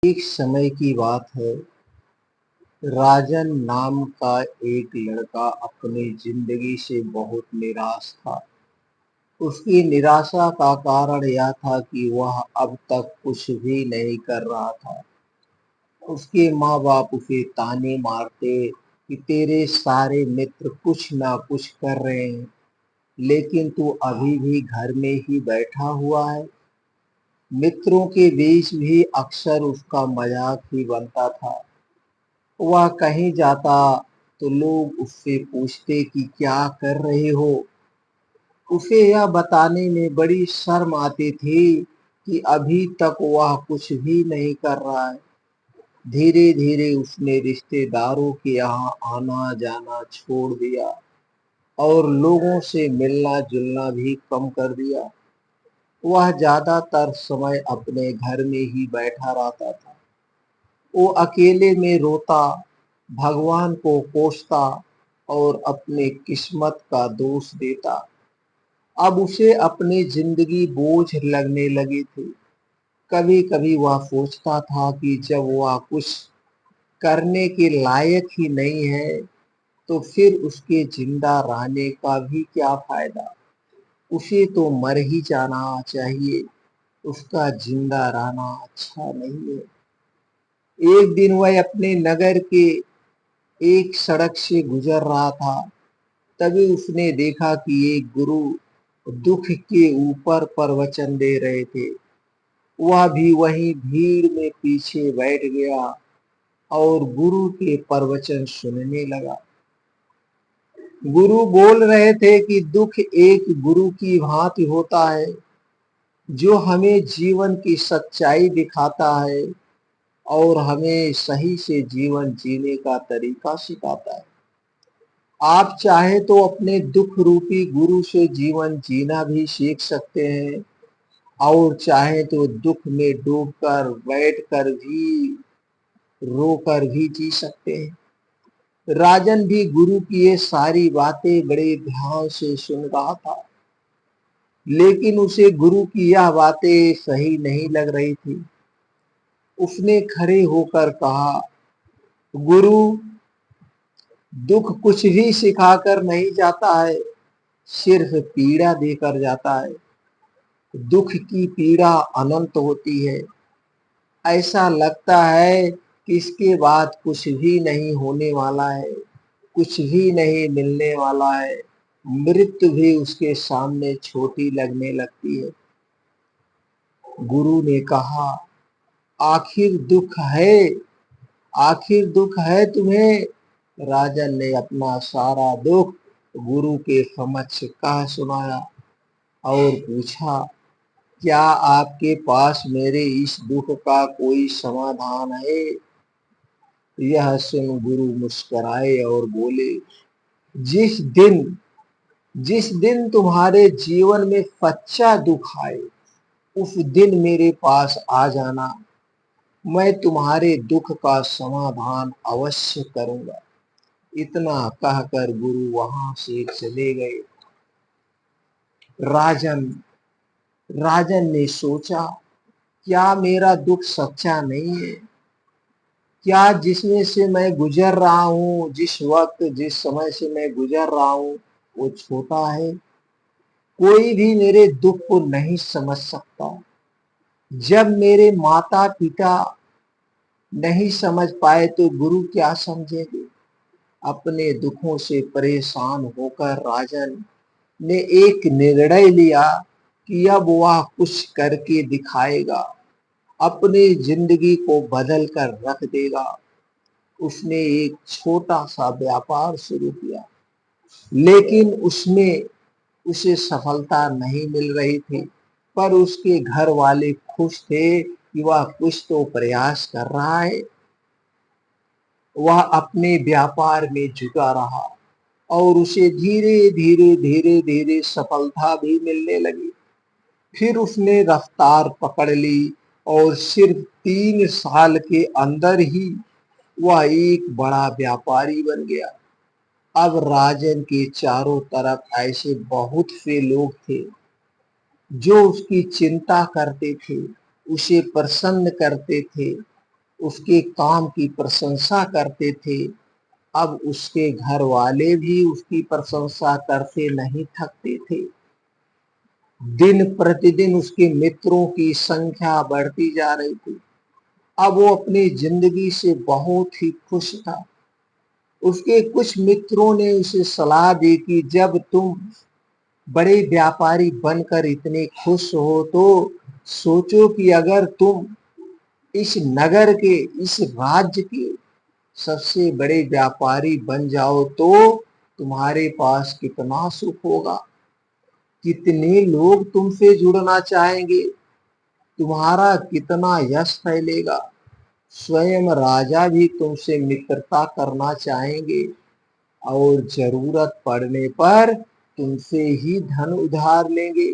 एक समय की बात है। राजन नाम का एक लड़का अपनी जिंदगी से बहुत निराश था। उसकी निराशा का कारण यह था कि वह अब तक कुछ भी नहीं कर रहा था। उसके माँ बाप उसे ताने मारते कि तेरे सारे मित्र कुछ ना कुछ कर रहे हैं, लेकिन तू अभी भी घर में ही बैठा हुआ है। मित्रों के बीच भी अक्सर उसका मजाक ही बनता था। वह कहीं जाता तो लोग उससे पूछते कि क्या कर रहे हो। उसे यह बताने में बड़ी शर्म आती थी कि अभी तक वह कुछ भी नहीं कर रहा है। धीरे धीरे उसने रिश्तेदारों के यहाँ आना जाना छोड़ दिया और लोगों से मिलना जुलना भी कम कर दिया। वह ज्यादातर समय अपने घर में ही बैठा रहता था। वो अकेले में रोता, भगवान को कोसता और अपने किस्मत का दोष देता। अब उसे अपनी जिंदगी बोझ लगने लगी थी। कभी कभी वह सोचता था कि जब वह कुछ करने के लायक ही नहीं है तो फिर उसके जिंदा रहने का भी क्या फायदा। उसे तो मर ही जाना चाहिए। उसका जिंदा रहना अच्छा नहीं है। एक दिन वह अपने नगर के एक सड़क से गुजर रहा था। तभी उसने देखा कि एक गुरु दुख के ऊपर प्रवचन दे रहे थे। वह भी वही भीड़ में पीछे बैठ गया और गुरु के प्रवचन सुनने लगा। गुरु बोल रहे थे कि दुख एक गुरु की भांति होता है, जो हमें जीवन की सच्चाई दिखाता है और हमें सही से जीवन जीने का तरीका सिखाता है। आप चाहे तो अपने दुख रूपी गुरु से जीवन जीना भी सीख सकते हैं और चाहे तो दुख में डूबकर बैठकर भी रोकर भी जी सकते हैं। राजन भी गुरु की ये सारी बातें बड़े ध्यान से सुन रहा था, लेकिन उसे गुरु की यह बातें सही नहीं लग रही थी। उसने खड़े होकर कहा, गुरु, दुख कुछ भी सिखाकर नहीं जाता है, सिर्फ पीड़ा देकर जाता है। दुख की पीड़ा अनंत होती है। ऐसा लगता है कि इसके बाद कुछ भी नहीं होने वाला है, कुछ भी नहीं मिलने वाला है। मृत्यु भी उसके सामने छोटी लगने लगती है। गुरु ने कहा, आखिर दुख है, आखिर दुख है तुम्हें। राजन ने अपना सारा दुख गुरु के समक्ष कह सुनाया और पूछा, क्या आपके पास मेरे इस दुख का कोई समाधान है। यह सुन गुरु मुस्कुराए और बोले, जिस दिन जिस दिन तुम्हारे जीवन में सच्चा दुख आए, उस दिन मेरे पास आ जाना। मैं तुम्हारे दुख का समाधान अवश्य करूंगा। इतना कहकर गुरु वहां से चले गए। राजन राजन ने सोचा, क्या मेरा दुख सच्चा नहीं है। क्या जिसमें से मैं गुजर रहा हूँ, जिस वक्त जिस समय से मैं गुजर रहा हूँ, वो छोटा है। कोई भी मेरे दुख को नहीं समझ सकता। जब मेरे माता पिता नहीं समझ पाए तो गुरु क्या समझेंगे। अपने दुखों से परेशान होकर राजन ने एक निर्णय लिया कि अब वह कुछ करके दिखाएगा, अपनी जिंदगी को बदल कर रख देगा। उसने एक छोटा सा व्यापार शुरू किया, लेकिन उसमें उसे सफलता नहीं मिल रही थी। पर उसके घर वाले खुश थे कि वह कुछ तो प्रयास कर रहा है। वह अपने व्यापार में जुटा रहा और उसे धीरे धीरे धीरे धीरे सफलता भी मिलने लगी। फिर उसने रफ्तार पकड़ ली और सिर्फ 3 साल के अंदर ही वह एक बड़ा व्यापारी बन गया। अब राजन के चारों तरफ ऐसे बहुत से लोग थे जो उसकी चिंता करते थे, उसे प्रसन्न करते थे उसके काम की प्रशंसा करते थे। अब उसके घर वाले भी उसकी प्रशंसा करते नहीं थकते थे। दिन प्रतिदिन उसके मित्रों की संख्या बढ़ती जा रही थी। अब वो अपनी जिंदगी से बहुत ही खुश था। उसके कुछ मित्रों ने उसे सलाह दी कि जब तुम बड़े व्यापारी बनकर इतने खुश हो तो सोचो कि अगर तुम इस नगर के, इस राज्य के सबसे बड़े व्यापारी बन जाओ तो तुम्हारे पास कितना सुख होगा, कितने लोग तुमसे जुड़ना चाहेंगे, तुम्हारा कितना यश फैलेगा, स्वयं राजा भी तुमसे मित्रता करना चाहेंगे और जरूरत पड़ने पर तुमसे ही धन उधार लेंगे।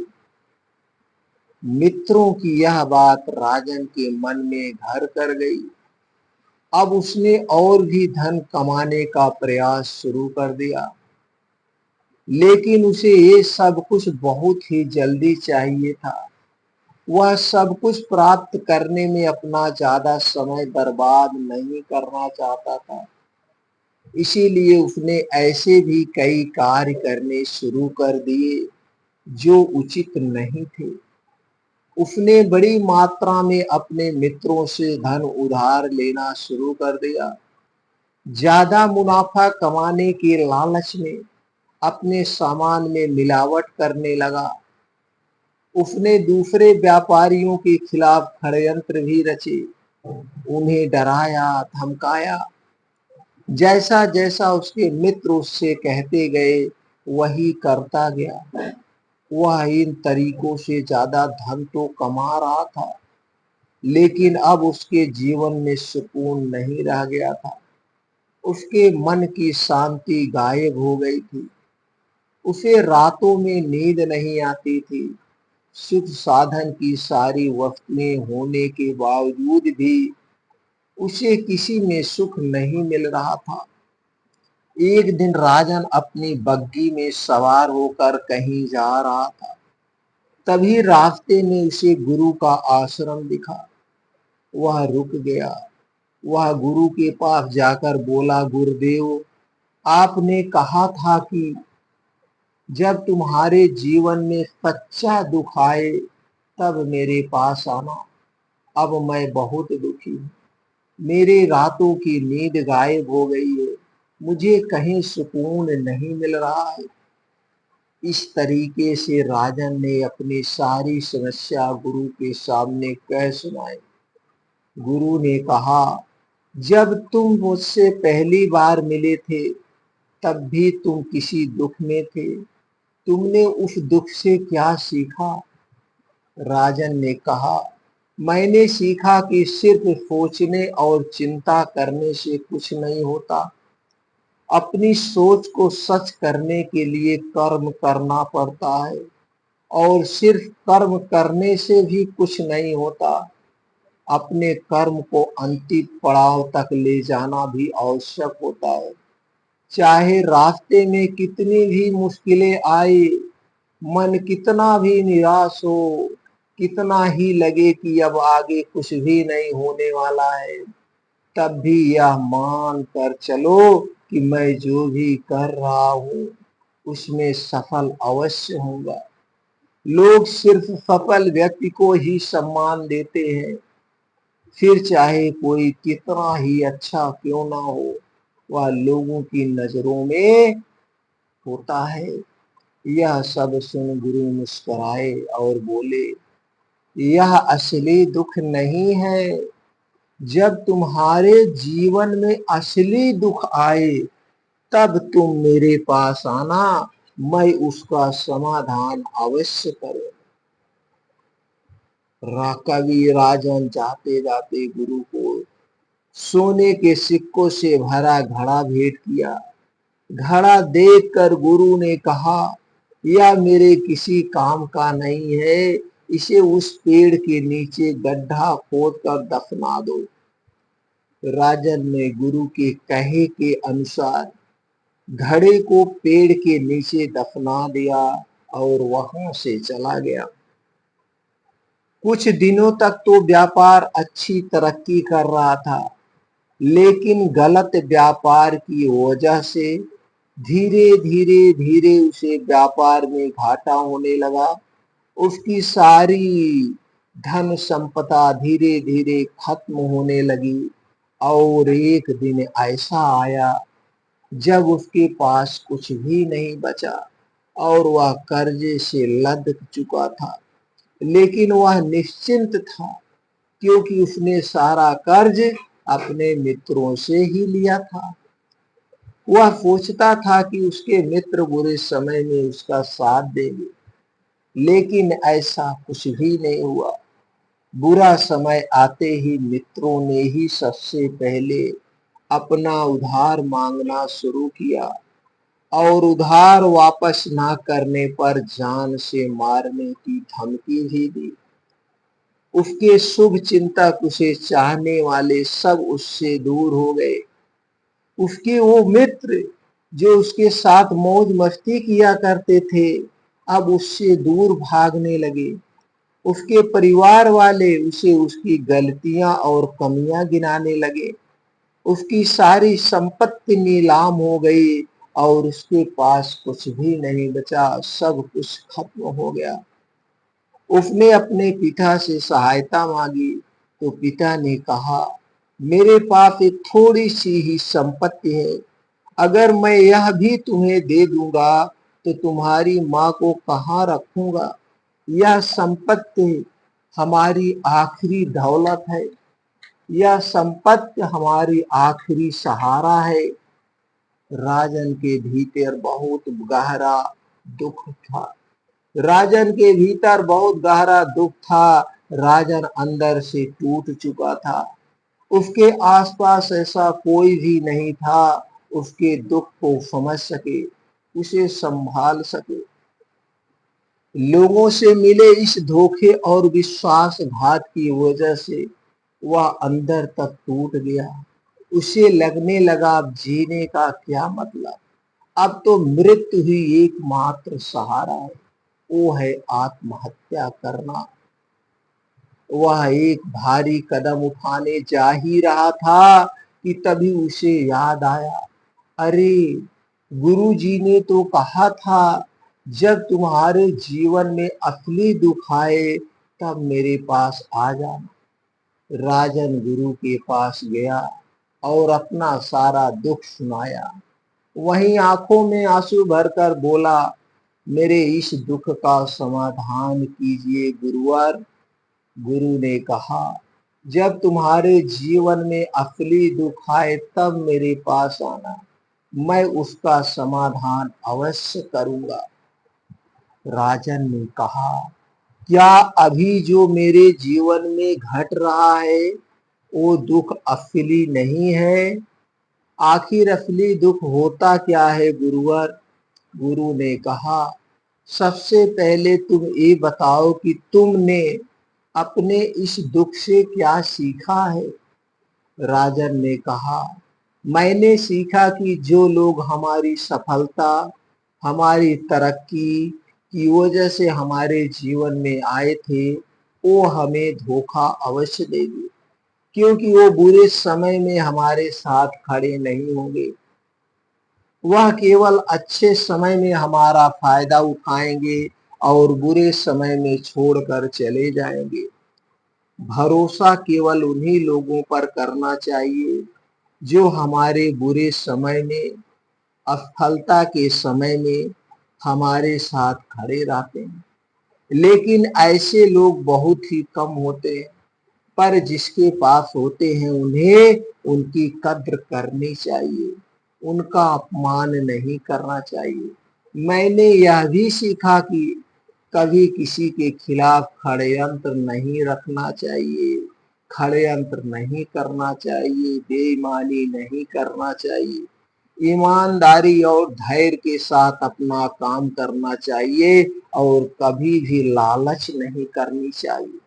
मित्रों की यह बात राजन के मन में घर कर गई। अब उसने और भी धन कमाने का प्रयास शुरू कर दिया, लेकिन उसे ये सब कुछ बहुत ही जल्दी चाहिए था। वह सब कुछ प्राप्त करने में अपना ज्यादा समय बर्बाद नहीं करना चाहता था। इसीलिए उसने ऐसे भी कई कार्य करने शुरू कर दिए जो उचित नहीं थे। उसने बड़ी मात्रा में अपने मित्रों से धन उधार लेना शुरू कर दिया। ज्यादा मुनाफा कमाने के लालच में अपने सामान में मिलावट करने लगा। उसने दूसरे व्यापारियों के खिलाफ षड्यंत्र भी रचे, उन्हें डराया धमकाया। जैसा जैसा उसके मित्र उससे कहते गए वही करता गया। वह इन तरीकों से ज्यादा धन तो कमा रहा था, लेकिन अब उसके जीवन में सुकून नहीं रह गया था। उसके मन की शांति गायब हो गई थी। उसे रातों में नींद नहीं आती थी। सुख साधन की सारी वस्तुएं होने के बावजूद भी उसे किसी में सुख नहीं मिल रहा था। एक दिन राजन अपनी बग्गी में सवार होकर कहीं जा रहा था। तभी रास्ते में उसे गुरु का आश्रम दिखा। वह रुक गया। वह गुरु के पास जाकर बोला, गुरुदेव, आपने कहा था कि जब तुम्हारे जीवन में सच्चा दुख आए तब मेरे पास आना। अब मैं बहुत दुखी हूँ। मेरे रातों की नींद गायब हो गई है। मुझे कहीं सुकून नहीं मिल रहा है। इस तरीके से राजन ने अपनी सारी समस्या गुरु के सामने कह सुनाई। गुरु ने कहा, जब तुम मुझसे पहली बार मिले थे तब भी तुम किसी दुख में थे। तुमने उस दुख से क्या सीखा? राजन ने कहा, मैंने सीखा कि सिर्फ सोचने और चिंता करने से कुछ नहीं होता। अपनी सोच को सच करने के लिए कर्म करना पड़ता है, और सिर्फ कर्म करने से भी कुछ नहीं होता। अपने कर्म को अंतिम पड़ाव तक ले जाना भी आवश्यक होता है। चाहे रास्ते में कितनी भी मुश्किलें आए, मन कितना भी निराश हो, कितना ही लगे कि अब आगे कुछ भी नहीं होने वाला है, तब भी यह मान कर चलो कि मैं जो भी कर रहा हूँ उसमें सफल अवश्य होऊंगा। लोग सिर्फ सफल व्यक्ति को ही सम्मान देते हैं, फिर चाहे कोई कितना ही अच्छा क्यों ना हो, वह लोगों की नजरों में होता है। यह सब सुन गुरु मुस्कुराए और बोले, यह असली दुख नहीं है। जब तुम्हारे जीवन में असली दुख आए तब तुम मेरे पास आना, मैं उसका समाधान अवश्य करूँ। कवि राजन जाते जाते गुरु को सोने के सिक्कों से भरा घड़ा भेंट किया। घड़ा देखकर गुरु ने कहा, यह मेरे किसी काम का नहीं है, इसे उस पेड़ के नीचे गड्ढा खोद कर दफना दो। राजन ने गुरु के कहे के अनुसार घड़े को पेड़ के नीचे दफना दिया और वहां से चला गया। कुछ दिनों तक तो व्यापार अच्छी तरक्की कर रहा था, लेकिन गलत व्यापार की वजह से धीरे धीरे धीरे उसे व्यापार में घाटा होने लगा। उसकी सारी धन संपदा धीरे धीरे खत्म होने लगी और एक दिन ऐसा आया जब उसके पास कुछ भी नहीं बचा और वह कर्जे से लद चुका था। लेकिन वह निश्चिंत था, क्योंकि उसने सारा कर्ज अपने मित्रों से ही लिया था। वह सोचता था कि उसके मित्र बुरे समय में उसका साथ देंगे, लेकिन ऐसा कुछ भी नहीं हुआ। बुरा समय आते ही मित्रों ने ही सबसे पहले अपना उधार मांगना शुरू किया और उधार वापस ना करने पर जान से मारने की धमकी भी दी। उसके शुभ चिंतक, उसे चाहने वाले सब उससे दूर हो गए। उसके वो मित्र जो उसके साथ मौज मस्ती किया करते थे, अब उससे दूर भागने लगे। उसके परिवार वाले उसे उसकी गलतियां और कमियां गिनाने लगे। उसकी सारी संपत्ति नीलाम हो गई और उसके पास कुछ भी नहीं बचा, सब कुछ खत्म हो गया। उसने अपने पिता से सहायता मांगी तो पिता ने कहा, मेरे पास एक थोड़ी सी ही संपत्ति है, अगर मैं यह भी तुम्हें दे दूंगा तो तुम्हारी माँ को कहाँ रखूंगा। यह संपत्ति हमारी आखिरी दौलत है, यह संपत्ति हमारी आखिरी सहारा है। राजन के भीतर बहुत गहरा दुख था। राजन के भीतर बहुत गहरा दुख था। राजन अंदर से टूट चुका था। उसके आसपास ऐसा कोई भी नहीं था उसके दुख को समझ सके, उसे संभाल सके। लोगों से मिले इस धोखे और विश्वासघात की वजह से वह अंदर तक टूट गया। उसे लगने लगा अब जीने का क्या मतलब, अब तो मृत्यु ही एकमात्र सहारा है। वो है आत्महत्या करना। वह एक भारी कदम उठाने जा ही रहा था कि तभी उसे याद आया, अरे गुरु जी ने तो कहा था जब तुम्हारे जीवन में असली दुख आए तब मेरे पास आ जाना। राजन गुरु के पास गया और अपना सारा दुख सुनाया। वहीं आंखों में आंसू भरकर बोला, मेरे इस दुख का समाधान कीजिए गुरुवर। गुरु ने कहा, जब तुम्हारे जीवन में असली दुख आए तब मेरे पास आना, मैं उसका समाधान अवश्य करूंगा। राजन ने कहा, क्या अभी जो मेरे जीवन में घट रहा है वो दुख असली नहीं है? आखिर असली दुख होता क्या है गुरुवर? गुरु ने कहा, सबसे पहले तुम ये बताओ कि तुमने अपने इस दुख से क्या सीखा है? राजन ने कहा, मैंने सीखा कि जो लोग हमारी सफलता, हमारी तरक्की की वजह से हमारे जीवन में आए थे, वो हमें धोखा अवश्य देंगे, क्योंकि वो बुरे समय में हमारे साथ खड़े नहीं होंगे। वह केवल अच्छे समय में हमारा फायदा उठाएंगे और बुरे समय में छोड़कर चले जाएंगे। भरोसा केवल उन्हीं लोगों पर करना चाहिए जो हमारे बुरे समय में, असफलता के समय में हमारे साथ खड़े रहते हैं। लेकिन ऐसे लोग बहुत ही कम होते हैं, पर जिसके पास होते हैं उन्हें उनकी कद्र करनी चाहिए, उनका अपमान नहीं करना चाहिए। मैंने यह भी सीखा कि कभी किसी के खिलाफ षड्यंत्र नहीं रखना चाहिए, षड्यंत्र नहीं करना चाहिए, बेईमानी नहीं करना चाहिए। ईमानदारी और धैर्य के साथ अपना काम करना चाहिए और कभी भी लालच नहीं करनी चाहिए।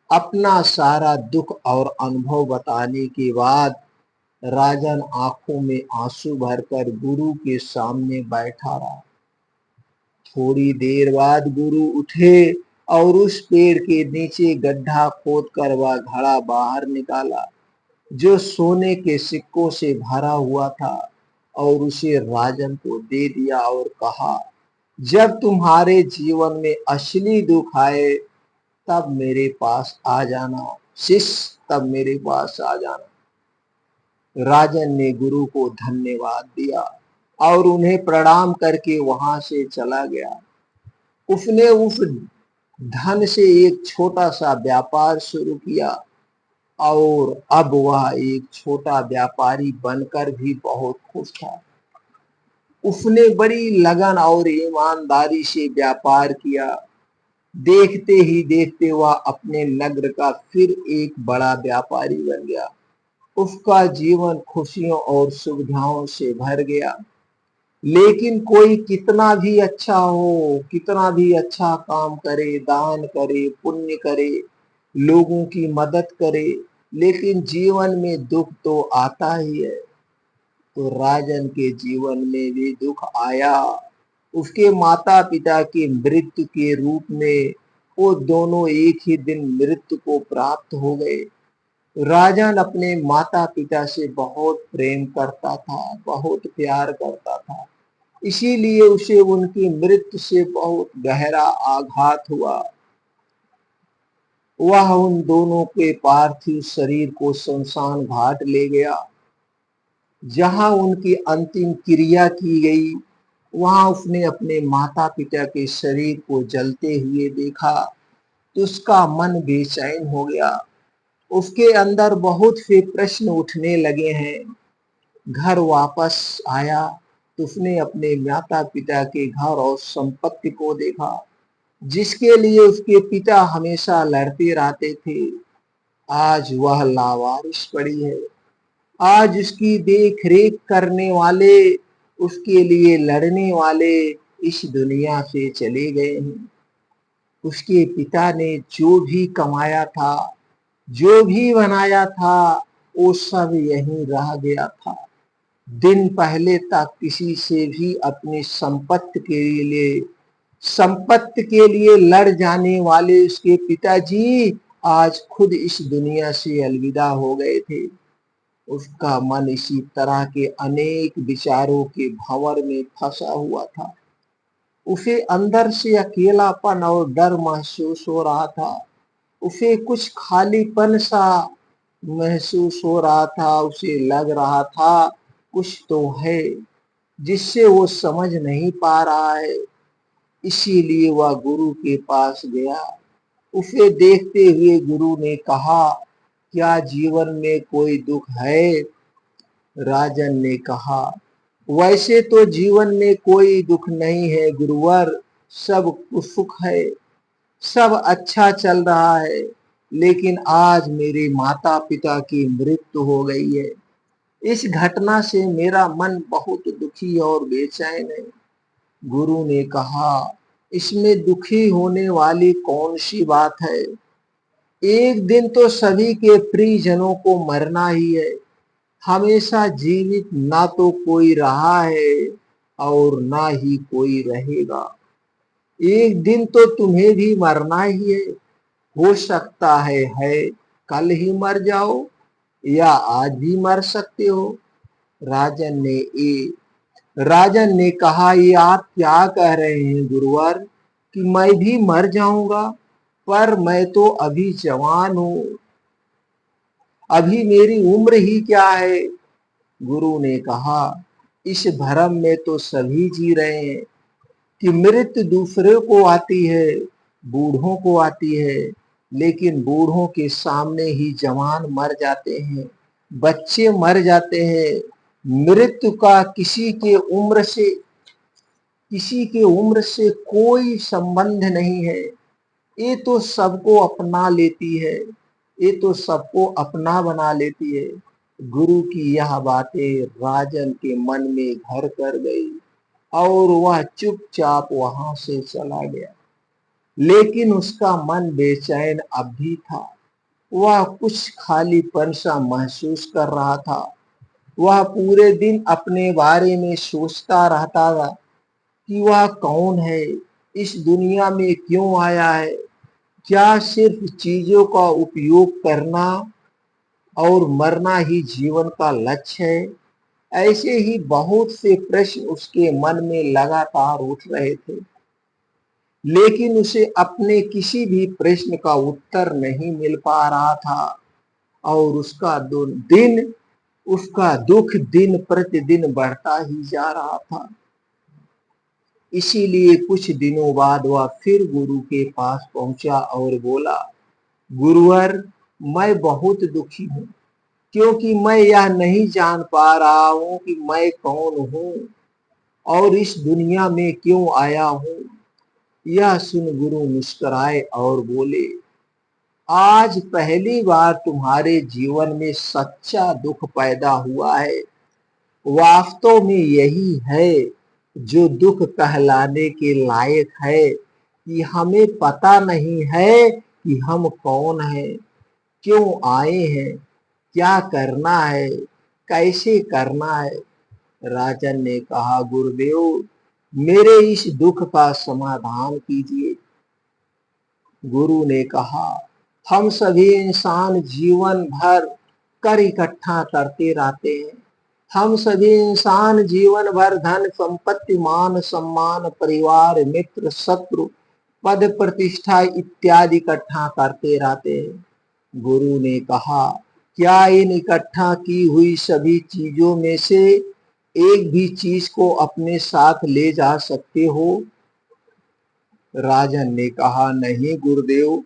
अपना सारा दुख और अनुभव बताने के बाद राजन आंखों में आंसू भरकर गुरु के सामने बैठा रहा। थोड़ी देर बाद गुरु उठे और उस पेड़ के नीचे गड्ढा खोदकर वह घड़ा बाहर निकाला जो सोने के सिक्कों से भरा हुआ था और उसे राजन को दे दिया और कहा, जब तुम्हारे जीवन में असली दुख आए तब मेरे पास आ जाना शिष्य, तब मेरे पास आ जाना। राजन ने गुरु को धन्यवाद दिया और उन्हें प्रणाम करके वहां से चला गया। उसने उस धन से एक छोटा सा व्यापार शुरू किया और अब वह एक छोटा व्यापारी बनकर भी बहुत खुश था। उसने बड़ी लगन और ईमानदारी से व्यापार किया। देखते ही देखते वह अपने नगर का फिर एक बड़ा व्यापारी बन गया। उसका जीवन खुशियों और सुविधाओं से भर गया। लेकिन कोई कितना भी अच्छा हो, कितना भी अच्छा काम करे, दान करे, पुण्य करे, लोगों की मदद करे, लेकिन जीवन में दुख तो आता ही है। तो राजन के जीवन में भी दुख आया। उसके माता पिता की मृत्यु के रूप में वो दोनों एक ही दिन मृत्यु को प्राप्त हो गए। राजन अपने माता पिता से बहुत प्रेम करता था, बहुत प्यार करता था, इसीलिए उसे उनकी मृत्यु से बहुत गहरा आघात हुआ। वह उन दोनों के पार्थिव शरीर को शमशान घाट ले गया, जहां उनकी अंतिम क्रिया की गई। वहां उसने अपने माता पिता के शरीर को जलते हुए देखा तो उसका मन बेचैन हो गया। उसके अंदर बहुत से प्रश्न उठने लगे हैं। घर वापस आया तो उसने अपने माता पिता के घर और संपत्ति को देखा, जिसके लिए उसके पिता हमेशा लड़ते रहते थे। आज वह लावारिस पड़ी है। आज उसकी देख रेख करने वाले, उसके लिए लड़ने वाले इस दुनिया से चले गए हैं। उसके पिता ने जो भी कमाया था, जो भी बनाया था, वो सब यहीं रह गया था। दिन पहले तक किसी से भी अपनी संपत्ति के लिए लड़ जाने वाले उसके पिताजी आज खुद इस दुनिया से अलविदा हो गए थे। उसका मन इसी तरह के अनेक विचारों के भंवर में फंसा हुआ था। उसे अंदर से अकेलापन और डर महसूस हो रहा था। उसे कुछ खालीपन सा महसूस हो रहा था। उसे लग रहा था कुछ तो है जिससे वो समझ नहीं पा रहा है। इसीलिए वह गुरु के पास गया। उसे देखते हुए गुरु ने कहा, क्या जीवन में कोई दुख है? राजन ने कहा, वैसे तो जीवन में कोई दुख नहीं है गुरुवर, सब सुख है, सब अच्छा चल रहा है। लेकिन आज मेरे माता पिता की मृत्यु हो गई है। इस घटना से मेरा मन बहुत दुखी और बेचैन है। गुरु ने कहा, इसमें दुखी होने वाली कौन सी बात है? एक दिन तो सभी के प्रियजनों को मरना ही है। हमेशा जीवित ना तो कोई रहा है और ना ही कोई रहेगा। एक दिन तो तुम्हें भी मरना ही है। हो सकता है कल ही मर जाओ या आज भी मर सकते हो। राजन ने राजन ने कहा, ये आप क्या कह रहे हैं गुरुवर कि मैं भी मर जाऊंगा? पर मैं तो अभी जवान हूं, अभी मेरी उम्र ही क्या है। गुरु ने कहा, इस भ्रम में तो सभी जी रहे हैं कि मृत्यु दूसरे को आती है, बूढ़ों को आती है। लेकिन बूढ़ों के सामने ही जवान मर जाते हैं, बच्चे मर जाते हैं। मृत्यु का किसी के उम्र से कोई संबंध नहीं है। ये तो सबको अपना लेती है, ये तो सबको अपना बना लेती है। गुरु की यह बातें राजन के मन में घर कर गई और वह चुपचाप वहां से चला गया। लेकिन उसका मन बेचैन अब भी था। वह कुछ खालीपन सा महसूस कर रहा था। वह पूरे दिन अपने बारे में सोचता रहता था कि वह कौन है, इस दुनिया में क्यों आया है, क्या सिर्फ चीजों का उपयोग करना और मरना ही जीवन का लक्ष्य है? ऐसे ही बहुत से प्रश्न उसके मन में लगातार उठ रहे थे, लेकिन उसे अपने किसी भी प्रश्न का उत्तर नहीं मिल पा रहा था और उसका दुख दिन प्रतिदिन बढ़ता ही जा रहा था। इसीलिए कुछ दिनों बाद वह फिर गुरु के पास पहुंचा और बोला, गुरुवर, मैं बहुत दुखी हूँ, क्योंकि मैं यह नहीं जान पा रहा हूँ कि मैं कौन हूँ और इस दुनिया में क्यों आया हूँ। यह सुन गुरु मुस्कुराए और बोले, आज पहली बार तुम्हारे जीवन में सच्चा दुख पैदा हुआ है। वास्तव में यही है जो दुख कहलाने के लायक है, कि हमें पता नहीं है कि हम कौन हैं, क्यों आए हैं, क्या करना है, कैसे करना है। राजन ने कहा, गुरुदेव, मेरे इस दुख का समाधान कीजिए। गुरु ने कहा, हम सभी इंसान जीवन भर कर इकट्ठा करते रहते हैं। हम सभी इंसान जीवन भर धन संपत्ति मान सम्मान परिवार मित्र शत्रु पद प्रतिष्ठा इत्यादि इकट्ठा करते रहते हैं। गुरु ने कहा, क्या इन इकट्ठा की हुई सभी चीजों में से एक भी चीज को अपने साथ ले जा सकते हो? राजन ने कहा, नहीं गुरुदेव,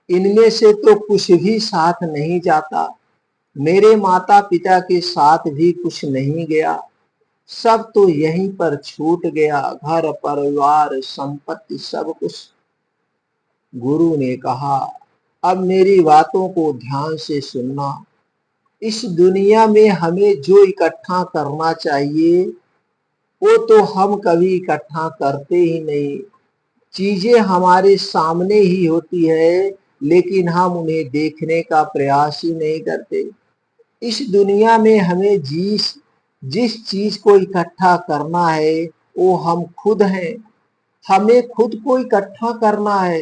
इनमें से तो कुछ भी साथ नहीं जाता। मेरे माता पिता के साथ भी कुछ नहीं गया, सब तो यहीं पर छूट गया, घर परिवार संपत्ति सब कुछ। गुरु ने कहा, अब मेरी बातों को ध्यान से सुनना। इस दुनिया में हमें जो इकट्ठा करना चाहिए वो तो हम कभी इकट्ठा करते ही नहीं। चीजें हमारे सामने ही होती है, लेकिन हम उन्हें देखने का प्रयास ही नहीं करते। इस दुनिया में हमें जिस जिस चीज को इकट्ठा करना है वो हम खुद हैं। हमें खुद को इकट्ठा करना है,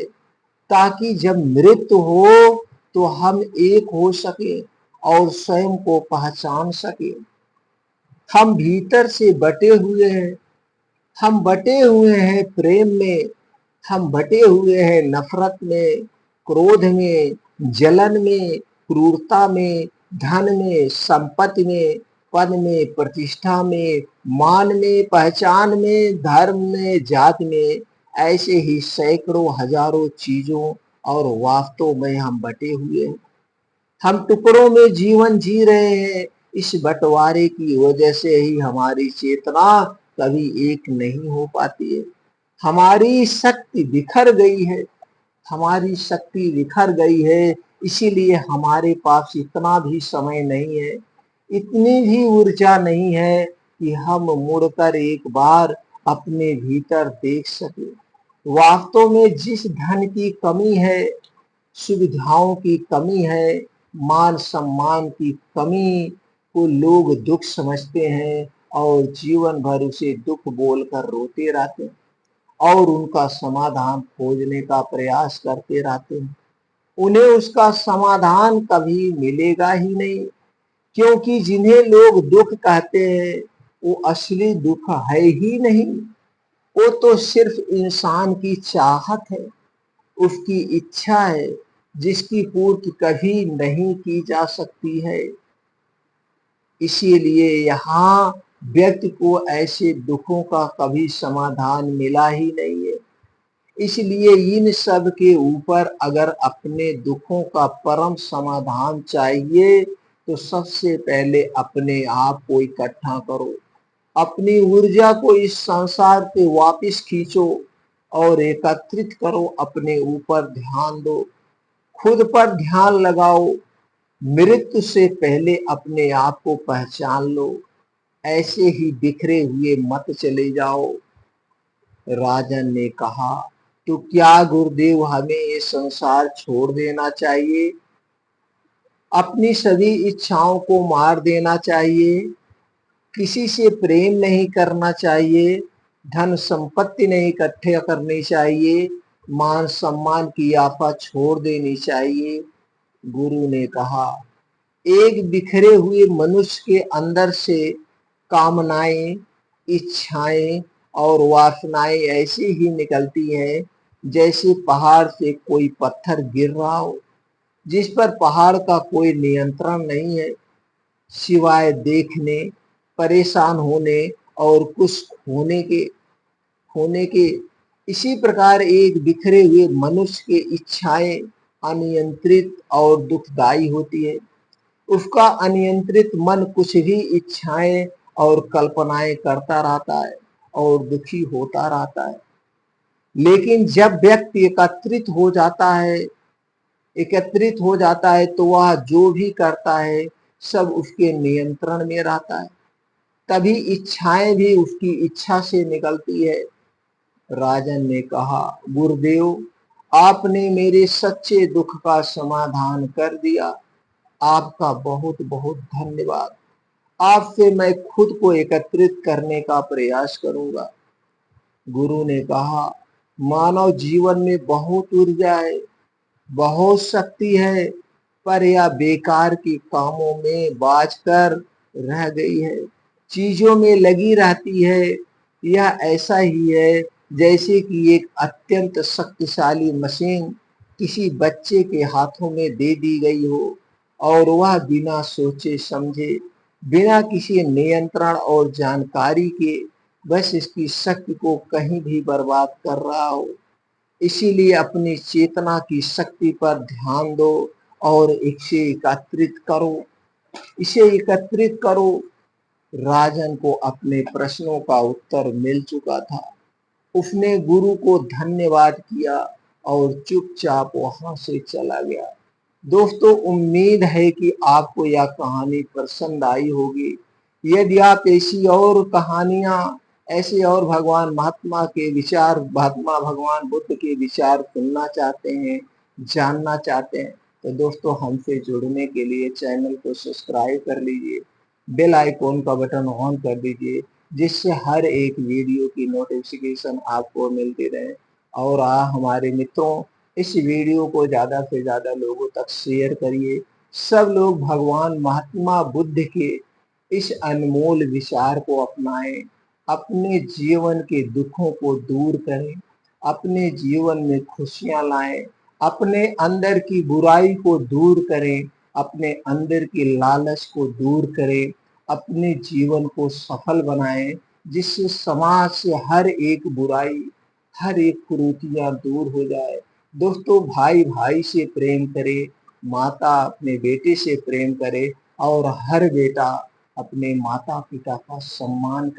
ताकि जब मृत्यु हो तो हम एक हो सके और स्वयं को पहचान सके। हम भीतर से बटे हुए हैं। हम बटे हुए हैं प्रेम में, हम बटे हुए हैं नफरत में, क्रोध में, जलन में, क्रूरता में, धन में, संपत्ति में, पद में, प्रतिष्ठा में, मान में, पहचान में, धर्म में, जाति में। ऐसे ही सैकड़ों हजारों चीजों और वास्तव में हम बटे हुए हैं। हम टुकड़ों में जीवन जी रहे हैं। इस बंटवारे की वजह से ही हमारी चेतना कभी एक नहीं हो पाती है। हमारी शक्ति बिखर गई है। हमारी शक्ति बिखर गई है, इसीलिए हमारे पास इतना भी समय नहीं है, इतनी भी ऊर्जा नहीं है कि हम मुड़कर एक बार अपने भीतर देख सके। वास्तव में जिस धन की कमी है, सुविधाओं की कमी है, मान सम्मान की कमी को लोग दुख समझते हैं और जीवन भर उसे दुख बोलकर रोते रहते हैं और उनका समाधान खोजने का प्रयास करते रहते हैं। उन्हें उसका समाधान कभी मिलेगा ही नहीं, क्योंकि जिन्हें लोग दुख कहते हैं वो असली दुख है ही नहीं। वो तो सिर्फ इंसान की चाहत है, उसकी इच्छा है, जिसकी पूर्ति कभी नहीं की जा सकती है। इसीलिए यहाँ व्यक्ति को ऐसे दुखों का कभी समाधान मिला ही नहीं है। इसलिए इन सब के ऊपर अगर अपने दुखों का परम समाधान चाहिए तो सबसे पहले अपने आप को इकट्ठा करो, अपनी ऊर्जा को इस संसार पे वापस खींचो और एकत्रित करो, अपने ऊपर ध्यान दो, खुद पर ध्यान लगाओ। मृत्यु से पहले अपने आप को पहचान लो, ऐसे ही बिखरे हुए मत चले जाओ। राजन ने कहा, तो क्या गुरुदेव हमें ये संसार छोड़ देना चाहिए, अपनी सभी इच्छाओं को मार देना चाहिए, किसी से प्रेम नहीं करना चाहिए, धन संपत्ति नहीं इकट्ठे करनी चाहिए, मान सम्मान की आफा छोड़ देनी चाहिए। गुरु ने कहा, एक बिखरे हुए मनुष्य के अंदर से कामनाएं, इच्छाएं और वासनाएं ऐसी ही निकलती हैं जैसे पहाड़ से कोई पत्थर गिर रहा हो, जिस पर पहाड़ का कोई नियंत्रण नहीं है, सिवाय देखने, परेशान होने और कुछ होने के। इसी प्रकार एक बिखरे हुए मनुष्य की इच्छाएं अनियंत्रित और दुखदायी होती है। उसका अनियंत्रित मन कुछ भी इच्छाएं और कल्पनाएं करता रहता है और दुखी होता रहता है। लेकिन जब व्यक्ति एकत्रित हो जाता है तो वह जो भी करता है सब उसके नियंत्रण में रहता है। तभी इच्छाएं भी उसकी इच्छा से निकलती है। राजन ने कहा, गुरुदेव, आपने मेरे सच्चे दुख का समाधान कर दिया। आपका बहुत बहुत धन्यवाद। आपसे मैं खुद को एकत्रित करने का प्रयास करूंगा। गुरु ने कहा, मानव जीवन में बहुत ऊर्जा है, बहुत शक्ति है, पर यह बेकार के कामों में बाझकर रह गई है, चीजों में लगी रहती है। यह ऐसा ही है जैसे कि एक अत्यंत शक्तिशाली मशीन किसी बच्चे के हाथों में दे दी गई हो और वह बिना सोचे समझे, बिना किसी नियंत्रण और जानकारी के बस इसकी शक्ति को कहीं भी बर्बाद कर रहा हो। इसीलिए अपनी चेतना की शक्ति पर ध्यान दो और इसे एकत्रित करो। राजन को अपने प्रश्नों का उत्तर मिल चुका था। उसने गुरु को धन्यवाद किया और चुपचाप वहां से चला गया। दोस्तों, उम्मीद है कि आपको यह कहानी पसंद आई होगी। यदि आप ऐसे और महात्मा भगवान बुद्ध के विचार सुनना चाहते हैं, जानना चाहते हैं, तो दोस्तों हमसे जुड़ने के लिए चैनल को सब्सक्राइब कर लीजिए, बेल आइकॉन का बटन ऑन कर दीजिए, जिससे हर एक वीडियो की नोटिफिकेशन आपको मिलती रहे। और हमारे मित्रों, इस वीडियो को ज़्यादा से ज़्यादा लोगों तक शेयर करिए। सब लोग भगवान महात्मा बुद्ध के इस अनमोल विचार को अपनाएं, अपने जीवन के दुखों को दूर करें, अपने जीवन में खुशियां लाएं, अपने अंदर की बुराई को दूर करें, अपने अंदर की लालच को दूर करें, अपने जीवन को सफल बनाएं, जिससे समाज से हर एक बुराई, हर एक कुरीतियां दूर हो जाए। दोस्तों, भाई भाई से प्रेम करे, माता अपने बेटे से प्रेम करे और हर बेटा अपने माता पिता का सम्मान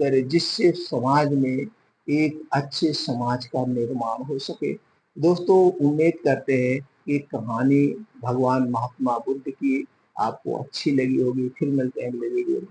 करे, जिससे समाज में एक अच्छे समाज का निर्माण हो सके। दोस्तों, उम्मीद करते हैं कि कहानी भगवान महात्मा बुद्ध की आपको अच्छी लगी होगी। फिर मिलते हैं अगले वीडियो में।